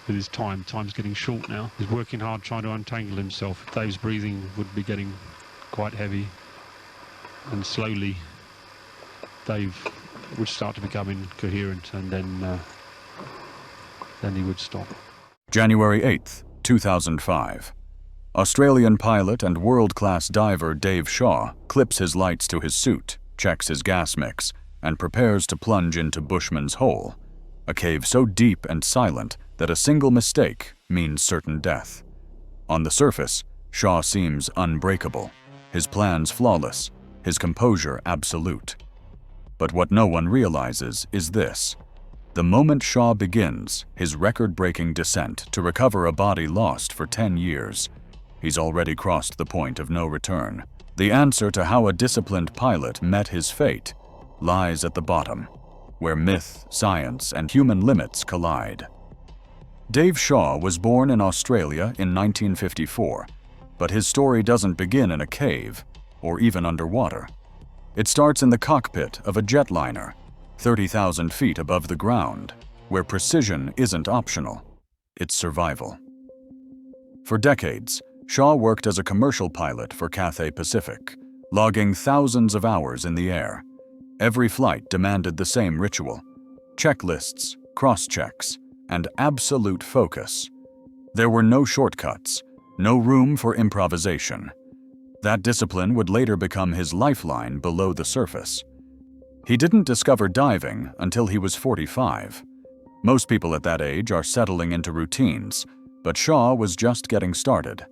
his time. Time's getting short now. He's working hard trying to untangle himself. Dave's breathing would be getting quite heavy, and slowly Dave would start to become incoherent, and then he would stop. January 8th, 2005. Australian pilot and world-class diver Dave Shaw clips his lights to his suit, checks his gas mix, and prepares to plunge into Bushman's Hole, a cave so deep and silent that a single mistake means certain death. On the surface, Shaw seems unbreakable, his plans flawless, his composure absolute. But what no one realizes is this. The moment Shaw begins his record-breaking descent to recover a body lost for 10 years, he's already crossed the point of no return. The answer to how a disciplined pilot met his fate lies at the bottom, where myth, science, and human limits collide. Dave Shaw was born in Australia in 1954, but his story doesn't begin in a cave or even underwater. It starts in the cockpit of a jetliner, 30,000 feet above the ground, where precision isn't optional, it's survival. For decades, Shaw worked as a commercial pilot for Cathay Pacific, logging thousands of hours in the air. Every flight demanded the same ritual: checklists, cross-checks, and absolute focus. There were no shortcuts, no room for improvisation. That discipline would later become his lifeline below the surface. He didn't discover diving until he was 45. Most people at that age are settling into routines, but Shaw was just getting started.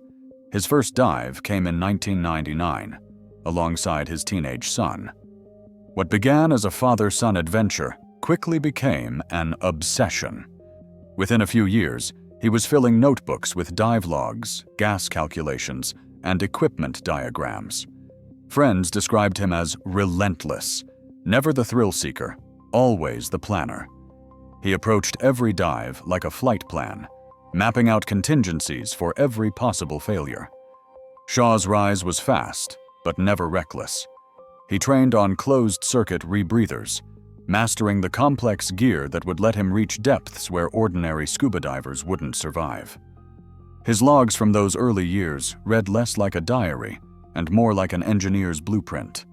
His first dive came in 1999, alongside his teenage son. What began as a father-son adventure quickly became an obsession. Within a few years, he was filling notebooks with dive logs, gas calculations, and equipment diagrams. Friends described him as relentless, never the thrill-seeker, always the planner. He approached every dive like a flight plan, mapping out contingencies for every possible failure. Shaw's rise was fast, but never reckless. He trained on closed-circuit rebreathers, mastering the complex gear that would let him reach depths where ordinary scuba divers wouldn't survive. His logs from those early years read less like a diary and more like an engineer's blueprint.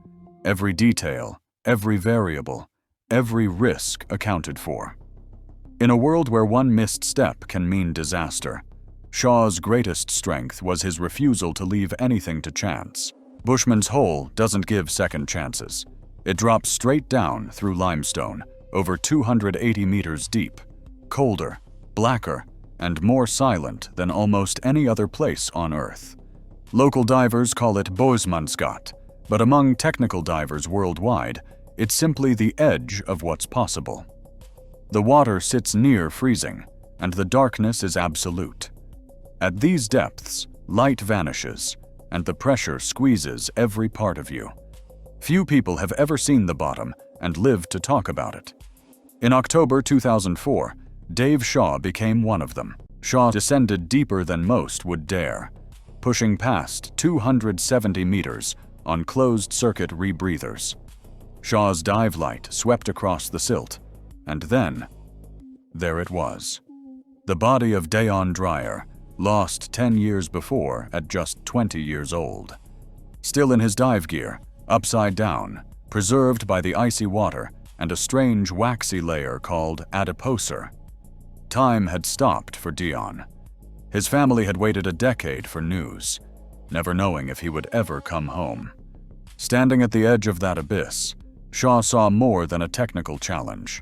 Every detail, every variable, every risk accounted for. In a world where one missed step can mean disaster, Shaw's greatest strength was his refusal to leave anything to chance. Bushman's Hole doesn't give second chances. It drops straight down through limestone, over 280 meters deep, colder, blacker, and more silent than almost any other place on Earth. Local divers call it Boesmansgat, but among technical divers worldwide, it's simply the edge of what's possible. The water sits near freezing, and the darkness is absolute. At these depths, light vanishes, and the pressure squeezes every part of you. Few people have ever seen the bottom and lived to talk about it. In October 2004, Dave Shaw became one of them. Shaw descended deeper than most would dare, pushing past 270 meters on closed-circuit rebreathers. Shaw's dive light swept across the silt, and then, there it was. The body of Deon Dreyer, lost 10 years before at just 20 years old. Still in his dive gear, upside down, preserved by the icy water and a strange waxy layer called adipocer. Time had stopped for Deon. His family had waited a decade for news, never knowing if he would ever come home. Standing at the edge of that abyss, Shaw saw more than a technical challenge.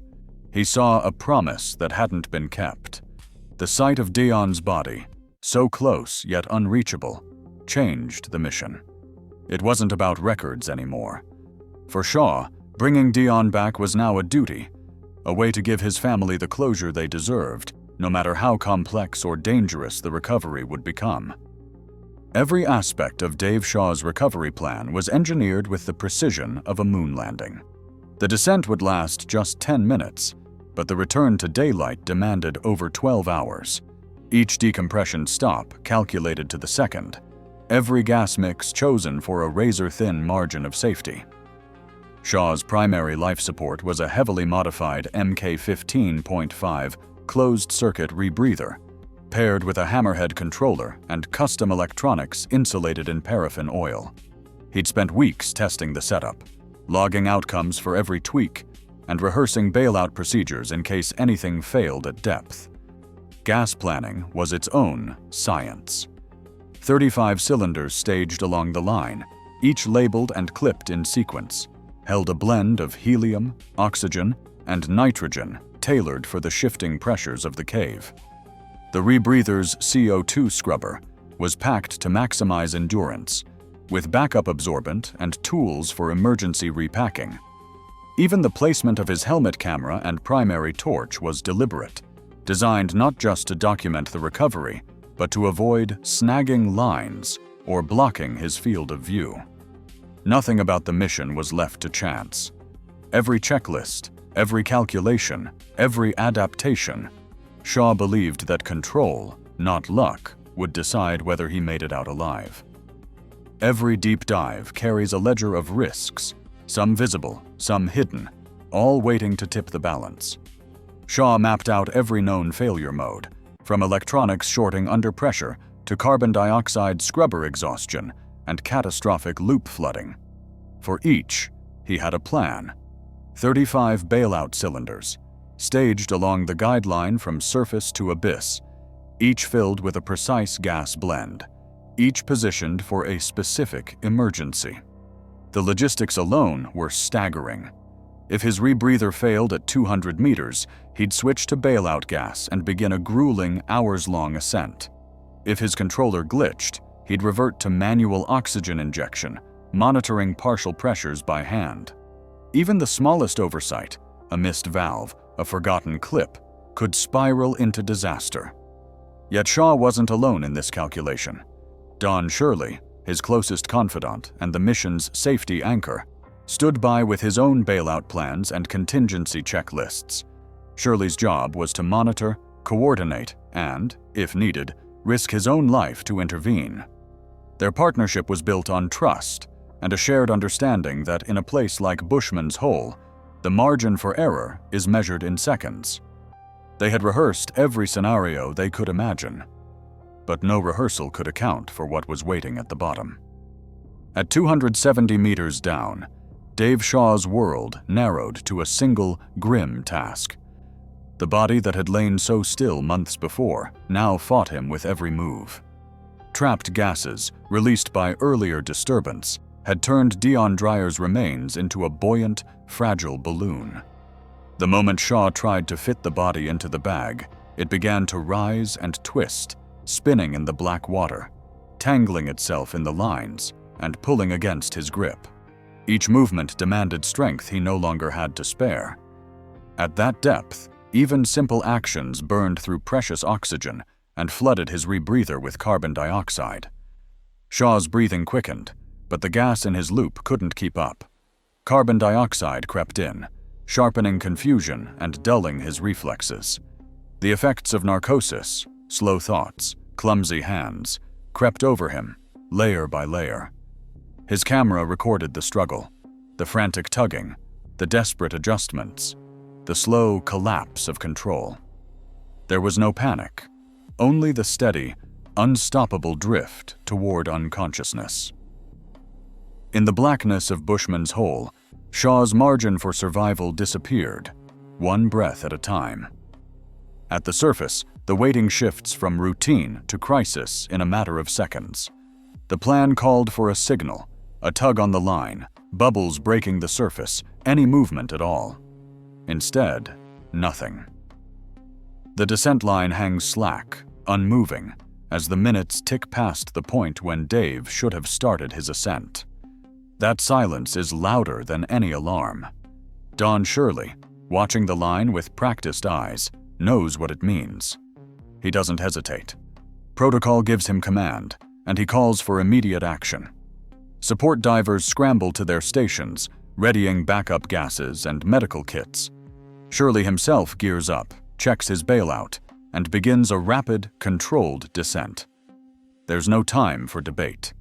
He saw a promise that hadn't been kept. The sight of Deon's body, so close yet unreachable, changed the mission. It wasn't about records anymore. For Shaw, bringing Deon back was now a duty, a way to give his family the closure they deserved, no matter how complex or dangerous the recovery would become. Every aspect of Dave Shaw's recovery plan was engineered with the precision of a moon landing. The descent would last just 10 minutes, but the return to daylight demanded over 12 hours. Each decompression stop calculated to the second, every gas mix chosen for a razor-thin margin of safety. Shaw's primary life support was a heavily modified Mk 15.5 closed-circuit rebreather, paired with a hammerhead controller and custom electronics insulated in paraffin oil. He'd spent weeks testing the setup, logging outcomes for every tweak, and rehearsing bailout procedures in case anything failed at depth. Gas planning was its own science. 35 cylinders staged along the line, each labeled and clipped in sequence, held a blend of helium, oxygen, and nitrogen tailored for the shifting pressures of the cave. The rebreather's CO2 scrubber was packed to maximize endurance, with backup absorbent and tools for emergency repacking. Even the placement of his helmet camera and primary torch was deliberate, designed not just to document the recovery, but to avoid snagging lines or blocking his field of view. Nothing about the mission was left to chance. Every checklist, every calculation, every adaptation, Shaw believed that control, not luck, would decide whether he made it out alive. Every deep dive carries a ledger of risks, some visible, some hidden, all waiting to tip the balance. Shaw mapped out every known failure mode, from electronics shorting under pressure to carbon dioxide scrubber exhaustion and catastrophic loop flooding. For each, he had a plan. 35 bailout cylinders, staged along the guideline from surface to abyss, each filled with a precise gas blend, each positioned for a specific emergency. The logistics alone were staggering. If his rebreather failed at 200 meters, he'd switch to bailout gas and begin a grueling, hours-long ascent. If his controller glitched, he'd revert to manual oxygen injection, monitoring partial pressures by hand. Even the smallest oversight, a missed valve, a forgotten clip, could spiral into disaster. Yet Shaw wasn't alone in this calculation. Don Shirley, his closest confidant and the mission's safety anchor, stood by with his own bailout plans and contingency checklists. Shirley's job was to monitor, coordinate, and, if needed, risk his own life to intervene. Their partnership was built on trust and a shared understanding that in a place like Bushman's Hole, the margin for error is measured in seconds. They had rehearsed every scenario they could imagine, but no rehearsal could account for what was waiting at the bottom. At 270 meters down, Dave Shaw's world narrowed to a single, grim task. The body that had lain so still months before now fought him with every move. Trapped gases, released by earlier disturbance, had turned Deon Dreyer's remains into a buoyant, fragile balloon. The moment Shaw tried to fit the body into the bag, it began to rise and twist, spinning in the black water, tangling itself in the lines, and pulling against his grip. Each movement demanded strength he no longer had to spare. At that depth, even simple actions burned through precious oxygen and flooded his rebreather with carbon dioxide. Shaw's breathing quickened, but the gas in his loop couldn't keep up. Carbon dioxide crept in, sharpening confusion and dulling his reflexes. The effects of narcosis, slow thoughts, clumsy hands, crept over him, layer by layer. His camera recorded the struggle, the frantic tugging, the desperate adjustments, the slow collapse of control. There was no panic, only the steady, unstoppable drift toward unconsciousness. In the blackness of Bushman's Hole, Shaw's margin for survival disappeared, one breath at a time. At the surface, the waiting shifts from routine to crisis in a matter of seconds. The plan called for a signal, a tug on the line, bubbles breaking the surface, any movement at all. Instead, nothing. The descent line hangs slack, unmoving, as the minutes tick past the point when Dave should have started his ascent. That silence is louder than any alarm. Don Shirley, watching the line with practiced eyes, knows what it means. He doesn't hesitate. Protocol gives him command, and he calls for immediate action. Support divers scramble to their stations, readying backup gases and medical kits. Shirley himself gears up, checks his bailout, and begins a rapid, controlled descent. There's no time for debate.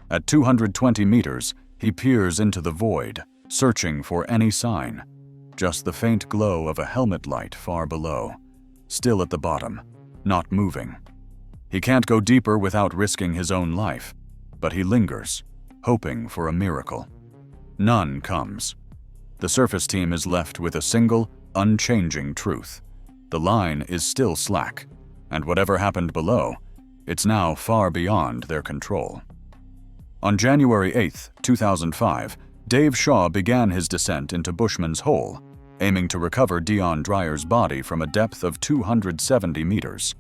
At 220 meters, he peers into the void, searching for any sign. Just the faint glow of a helmet light far below. still at the bottom, not moving. He can't go deeper without risking his own life, but he lingers, hoping for a miracle. None comes. The surface team is left with a single, unchanging truth. The line is still slack, and whatever happened below, it's now far beyond their control. On January 8, 2005, Dave Shaw began his descent into Bushman's Hole, aiming to recover Deon Dreyer's body from a depth of 270 meters.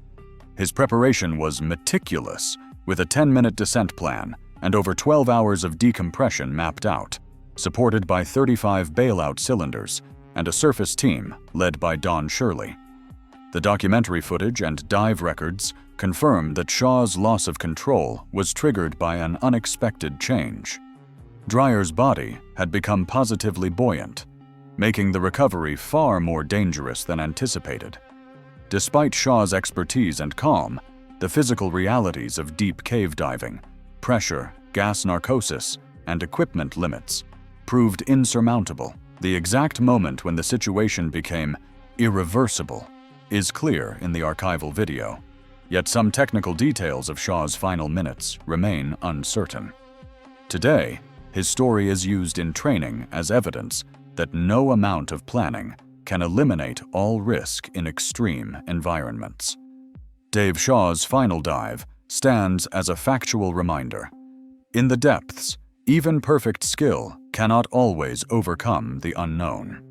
His preparation was meticulous, with a 10-minute descent plan and over 12 hours of decompression mapped out, supported by 35 bailout cylinders and a surface team led by Don Shirley. The documentary footage and dive records confirm that Shaw's loss of control was triggered by an unexpected change. Dreyer's body had become positively buoyant, making the recovery far more dangerous than anticipated. Despite Shaw's expertise and calm, the physical realities of deep cave diving, pressure, gas narcosis, and equipment limits proved insurmountable. The exact moment when the situation became irreversible is clear in the archival video, yet some technical details of Shaw's final minutes remain uncertain. Today, his story is used in training as evidence that no amount of planning can eliminate all risk in extreme environments. Dave Shaw's final dive stands as a factual reminder. In the depths, even perfect skill cannot always overcome the unknown.